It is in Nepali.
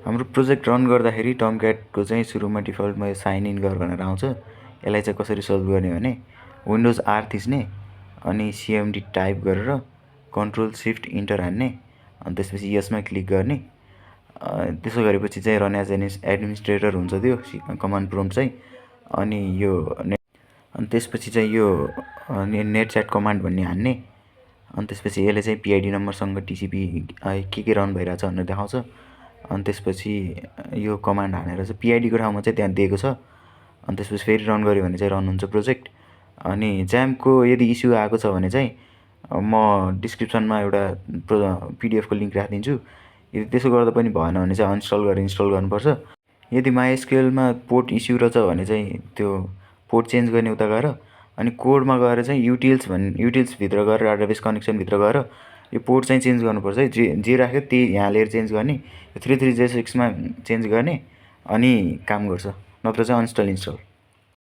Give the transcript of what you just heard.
हाम्रो प्रोजेक्ट रन गर्दाखेरि टमक्याटको चाहिँ सुरुमा डिफल्टमा यो साइन इन गर भनेर आउँछ। यसलाई चाहिँ कसरी सल्भ गर्ने भने विन्डोज आर थिच्ने अनि सिएमडी टाइप गरेर कन्ट्रोल सिफ्ट इन्टर हान्ने अनि त्यसपछि यसमा क्लिक गर्ने। त्यसो गरेपछि चाहिँ रन एज एडमिनिस्ट्रेटर हुन्छ त्यो कमान्ड प्रम्प्ट चाहिँ। अनि यो अनि त्यसपछि चाहिँ यो नेट च्याट कमान्ड भन्ने हान्ने। अनि त्यसपछि यसले चाहिँ पिआइडी नम्बरसँग टिसिपी के रन भइरहेछ भनेर देखाउँछ। अनि त्यसपछि यो कमान्ड हानेर चाहिँ पिआइडीको ठाउँमा चाहिँ त्यहाँ दिएको छ। अनि त्यसपछि फेरि रन गऱ्यो भने चाहिँ रन हुन्छ प्रोजेक्ट। अनि ज्यामको यदि इस्यु आएको छ भने चाहिँ म डिस्क्रिप्सनमा एउटा पिडिएफको लिङ्क राखिदिन्छु। यदि त्यसो गर्दा पनि भएन भने चाहिँ अनइन्स्टल गरेर इन्स्टल गर्नुपर्छ। यदि माइएसक्युएलमा पोर्ट इस्यु रहेछ भने चाहिँ त्यो पोर्ट चेन्ज गर्ने उता गएर अनि कोडमा गएर चाहिँ युटिल्सभित्र गएर डाटाबेस कनेक्सनभित्र गएर यो पोर्ट चाहिँ चेन्ज गर्नुपर्छ है। जे राख्यो त्यही यहाँ लिएर चेन्ज गर्ने, 33J6मा चेन्ज गर्ने अनि काम गर्छ, नत्र चाहिँ अनइन्स्टल इन्स्टल।